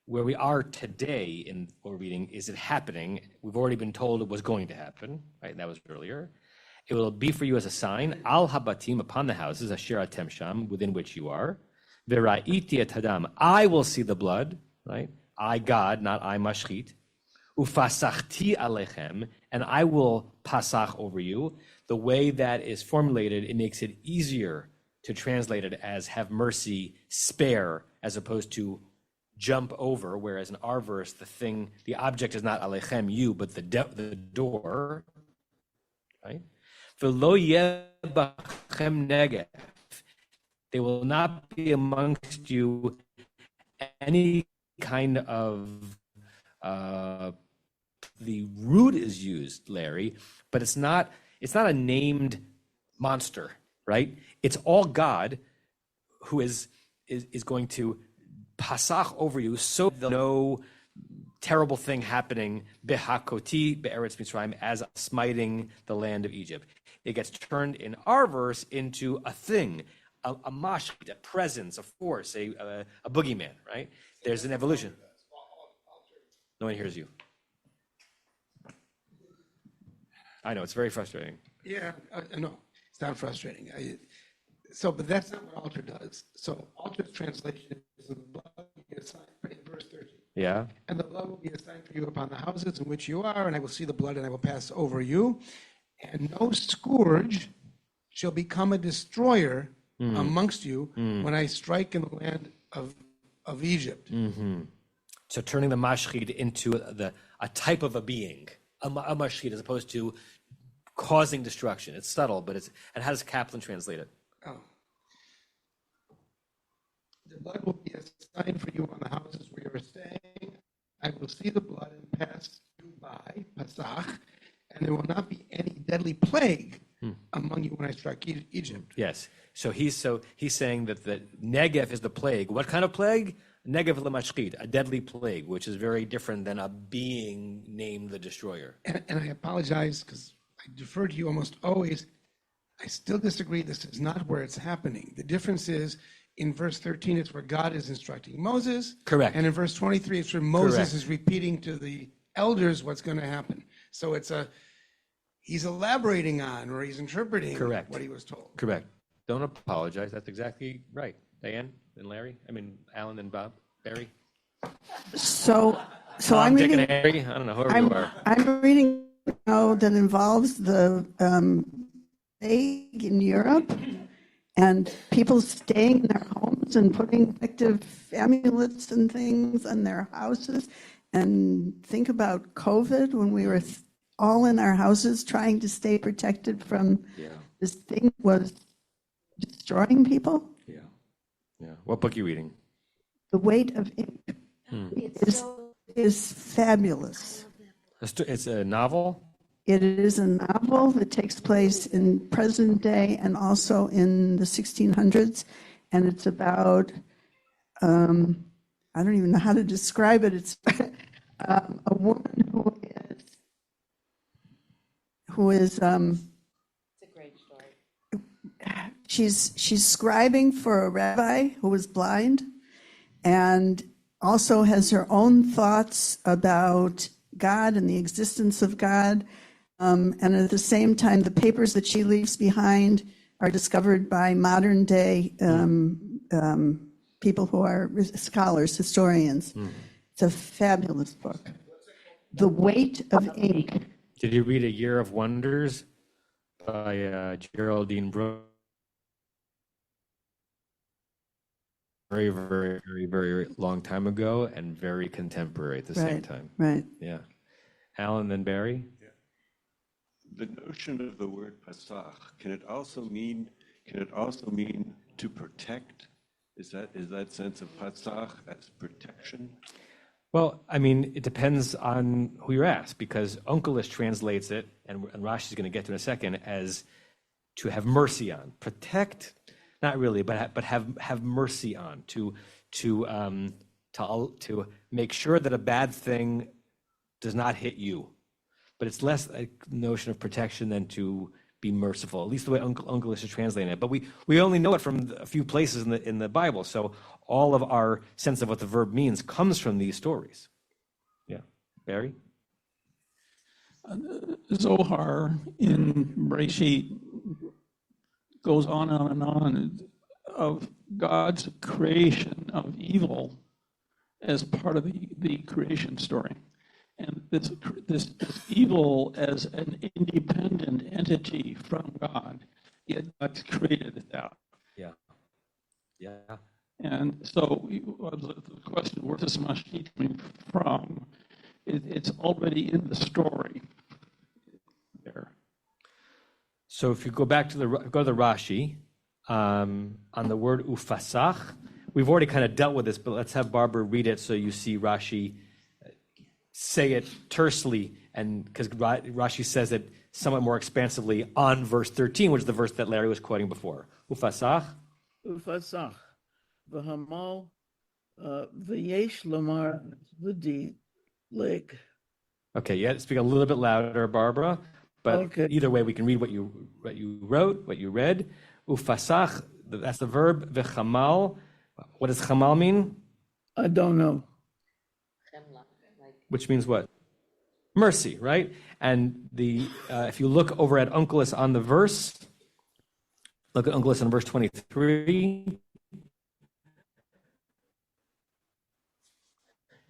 where we are today in what we're reading, is it happening? We've already been told it was going to happen, right? That was earlier. It will be for you as a sign, al habatim, upon the houses, asher atem sham, within which you are. V'ra'iti et hadam, I will see the blood, right? I, God, not I, mashchit. Ufasachti alechem, and I will pasach over you. The way that is formulated, it makes it easier to translate it as have mercy, spare, as opposed to jump over, whereas in our verse, the object is not alechem, you, but the door, right? V'lo yeh bachem negev, there will not be amongst you any kind of the root is used, Larry, but it's not a named monster, right? It's all God who is going to pasach over you, so no terrible thing happening behakoti be'eretz Mitzrayim, as smiting the land of Egypt. It gets turned in our verse into a thing, a mashchit, a presence, a force, a boogeyman, right? There's an evolution. No one hears you. I know, it's very frustrating. Yeah, no, it's not frustrating. But that's not what altar does. So altar's translation is the blood will be a sign, in verse 13. Yeah. And the blood will be a sign for you upon the houses in which you are, and I will see the blood and I will pass over you. And no scourge shall become a destroyer amongst you when I strike in the land of Egypt. Mm-hmm. So turning the mashchit into a type of a being, a mashchit, as opposed to causing destruction. It's subtle, but and how does Kaplan translate it? Oh. The blood will be a sign for you on the houses where you are staying. I will see the blood and pass you by, Pasach, and there will not be any deadly plague among you when I strike Egypt. Yes. So he's saying that the Negev is the plague. What kind of plague? Negev lemashchit, a deadly plague, which is very different than a being named the destroyer. And I apologize because I defer to you almost always. I still disagree. This is not where it's happening. The difference is in verse 13, it's where God is instructing Moses. Correct. And in verse 23, it's where Moses Correct. is repeating to the elders what's going to happen. So he's elaborating on, or he's interpreting Correct. what he was told. Correct. Don't apologize. That's exactly right. Diane and Larry? Alan and Bob? Barry? So Tom, I'm Dick, reading. and Harry? I don't know, whoever you are. I'm reading now that involves the plague in Europe, And people staying in their homes and putting protective amulets and things on their houses. And think about COVID when we were all in our houses trying to stay protected from this thing that was destroying people. Yeah. What book are you reading? The Weight of Ink is fabulous. It's a novel? It is a novel that takes place in present day and also in the 1600s. And it's about, I don't even know how to describe it. It's a woman who is It's a great story. she's scribing for a rabbi who was blind and also has her own thoughts about God and the existence of God. And at the same time, the papers that she leaves behind are discovered by modern day people who are scholars, historians. It's a fabulous book. The Weight of Ink. Did you read A Year of Wonders by Geraldine Brooks? Very, very, very, very long time ago and very contemporary at the same time. Right. Yeah. Alan, then Barry? The notion of the word pasach, can it also mean to protect? Is that sense of pasach as protection? Well, I mean, it depends on who you ask, because Onkelos translates it, and Rashi's going to get to in a second, as to have mercy on. Protect, not really, but have mercy on, to make sure that a bad thing does not hit you. But it's less a notion of protection than to be merciful, at least the way Onkelos is translating it. But we only know it from a few places in the Bible, so all of our sense of what the verb means comes from these stories. Yeah. Barry? Zohar in Rashi goes on and on of God's creation of evil as part of the creation story. And this evil as an independent entity from God, yet God's created it out. Yeah. And so the question, where does Mashiach coming from? It's already in the story there. So if you go back to the Rashi, on the word ufasach, we've already kind of dealt with this, but let's have Barbara read it so you see Rashi say it tersely, and because Rashi says it somewhat more expansively on verse 13, which is the verse that Larry was quoting before. Ufasach. Ufasach. V'hamal v'yesh lamar l'di leg. Okay, yeah, speak a little bit louder, Barbara. But either way, we can read what you wrote, what you read. Ufasach, that's the verb. V'chamal. What does chamal mean? I don't know. Which means what? Mercy, right? And if you look over at Onkelos on the verse, look at Onkelos on verse 23.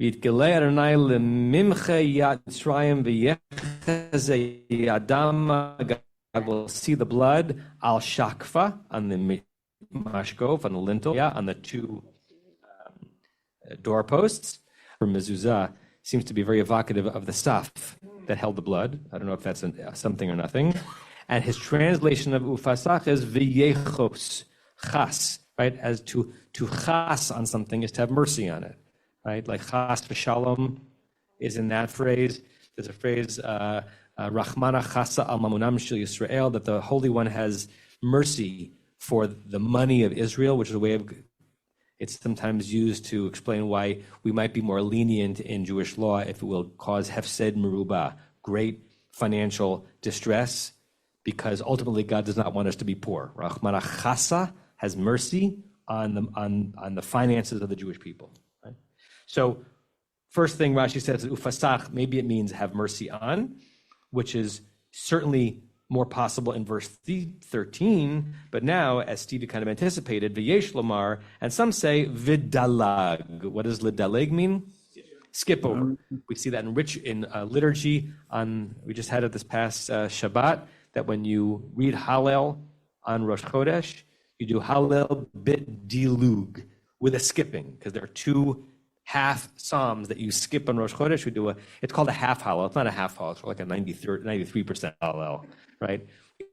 V'yitgelei Adonai lemimche yad Mitzrayim v'yecheze yadam. God will see the blood al shakfa on the mashkof, on the lintel, on the two doorposts. For mezuzah seems to be very evocative of the staff that held the blood. I don't know if that's something or nothing. And his translation of ufasach is v'yechos, chas, right? As to chas on something is to have mercy on it, right? Like chas v'shalom is in that phrase. There's a phrase, Rachmana chasa al mamunam shel Yisrael, that the Holy One has mercy for the money of Israel, which is a way of, it's sometimes used to explain why we might be more lenient in Jewish law if it will cause hefsed meruba, great financial distress, because ultimately God does not want us to be poor. Rachmana chasa has mercy on the finances of the Jewish people. Right? So first thing Rashi says is ufasach, maybe it means have mercy on, which is certainly more possible in verse 13, but now, as Steve kind of anticipated, v'yesh lomar, and some say vidalag. What does lidaleg mean? Skip over. We see that in liturgy. We just had it this past Shabbat, that when you read Hallel on Rosh Chodesh, You do Hallel bit dilug with a skipping, because there are two half psalms that you skip on Rosh Chodesh. It's called a half Hallel. It's not a half Hallel. It's like a 93% Hallel, right?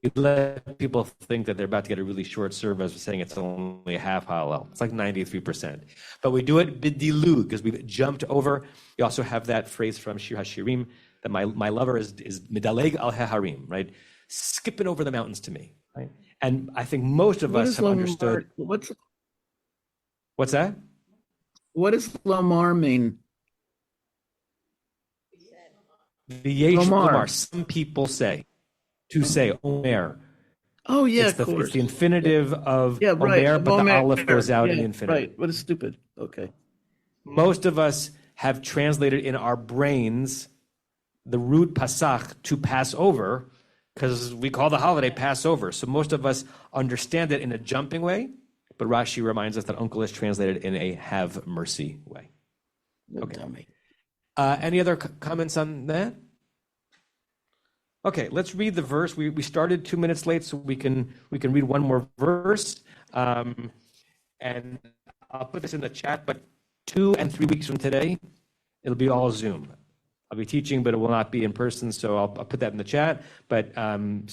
You let people think that they're about to get a really short service saying it's only a half Hallel. It's like 93%. But we do it bidilug because we've jumped over. You also have that phrase from Shir HaShirim that my lover is midaleg al haharim, right? Skipping over the mountains to me, right? And I think most of us have understood. What's that? What does Lomar mean? V'yesh Lomar. lomar. Some people say, to say, Omer. Oh, yeah, It's of course. It's the infinitive of Yeah, right. Omer, but the Omer, aleph goes out in the yeah, infinitive. Right, what is stupid? Okay. Most of us have translated in our brains the root Pasach to pass over, because we call the holiday Passover. So most of us understand it in a jumping way, but Rashi reminds us that Uncle is translated in a have mercy way. Okay. Any other comments on that? Okay, let's read the verse. We started 2 minutes late, so we can read one more verse. And I'll put this in the chat, but 2 and 3 weeks from today, it'll be all Zoom. I'll be teaching, but it will not be in person, so I'll put that in the chat. But and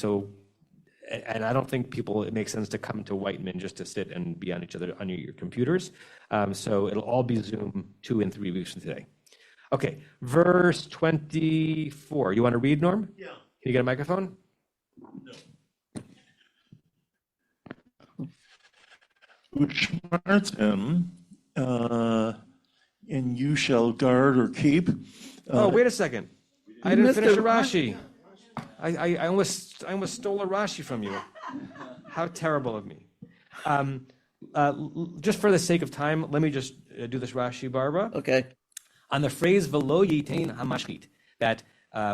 I don't think it makes sense to come to Whiteman just to sit and be on your computers. So it'll all be Zoom 2 and 3 weeks from today. Okay, verse 24. You want to read, Norm? Yeah. Can you get a microphone? No. Ushmartem, and you shall guard or keep. Oh, wait a second. I didn't finish a Rashi. I almost stole a Rashi from you. How terrible of me. Just for the sake of time, let me just do this Rashi, Barbara. Okay. On the phrase "velo yitain hamashchit," that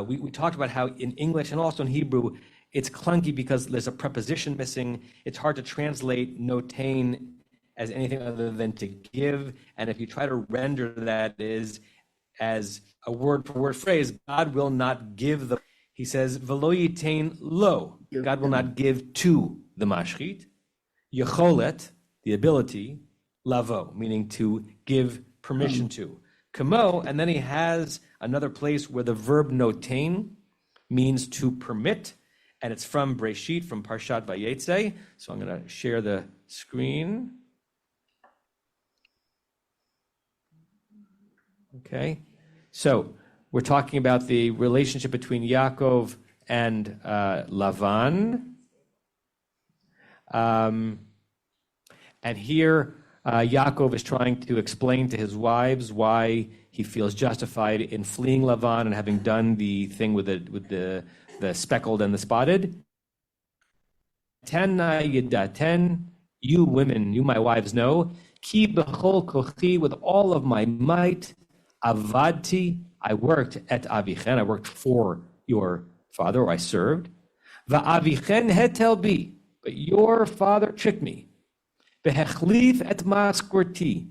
we talked about how in English and also in Hebrew, it's clunky because there's a preposition missing. It's hard to translate notain as anything other than to give. And if you try to render that as a word-for-word phrase, God will not give the. He says "velo yitain lo." God will not give to the mashchit. Yecholet, the ability. Lavo, meaning to give permission to. Kamo, and then he has another place where the verb notain means to permit, and it's from Breshit, from Parshat Vayetze. So I'm going to share the screen. Okay, so we're talking about the relationship between Yaakov and Lavan. And here, Yaakov is trying to explain to his wives why he feels justified in fleeing Lavan and having done the thing with the speckled and the spotted. Ten, you women, you my wives know, ki b'chol kochi, with all of my might, avadti, I worked at avichen, I worked for your father, or I served. Va'avichen hetel bi, but your father tricked me. Behechlif et maskorti,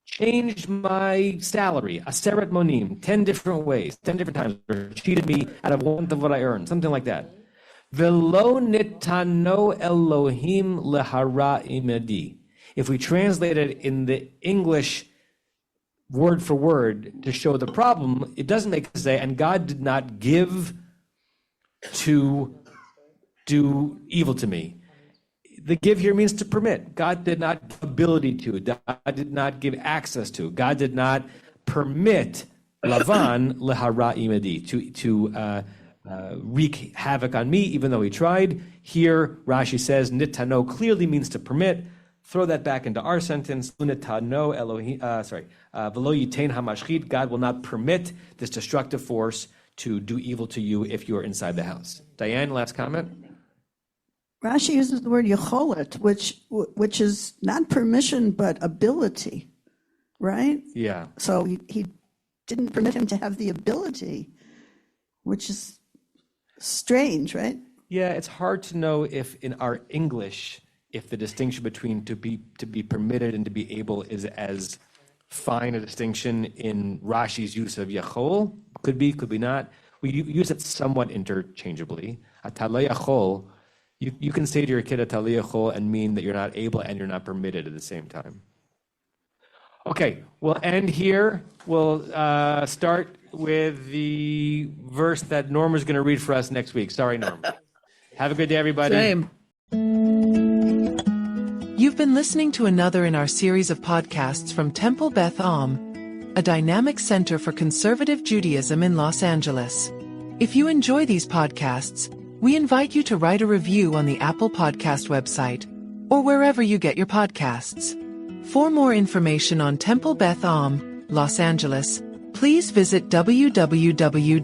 changed my salary, aseret monim, 10 different ways, 10 different times, or cheated me out of one of what I earned, something like that. Velo nitano Elohim lehara imedi. If we translate it in the English word for word to show the problem, it doesn't make sense to say, and God did not give to do evil to me. The give here means to permit. God did not give ability to. God did not give access to. God did not permit Lavan lehara imedi to wreak havoc on me, even though he tried. Here, Rashi says nitano clearly means to permit. Throw that back into our sentence. Nitano Elohim. Velo yitain hamashchit. God will not permit this destructive force to do evil to you if you are inside the house. Diane, last comment. Rashi uses the word yecholet, which is not permission but ability, right? Yeah. So he didn't permit him to have the ability, which is strange, right? Yeah, it's hard to know if in our English, if the distinction between to be permitted and to be able is as fine a distinction in Rashi's use of yachol. Could be not. We use it somewhat interchangeably. Atala yachol. You can say to your kid "Ata lo yachol" and mean that you're not able and you're not permitted at the same time. Okay, we'll end here. We'll start with the verse that Norma's going to read for us next week. Sorry, Norma. Have a good day, everybody. Same. You've been listening to another in our series of podcasts from Temple Beth Am, a dynamic center for conservative Judaism in Los Angeles. If you enjoy these podcasts, we invite you to write a review on the Apple Podcast website or wherever you get your podcasts. For more information on Temple Beth Am, Los Angeles, please visit www.tbala.org.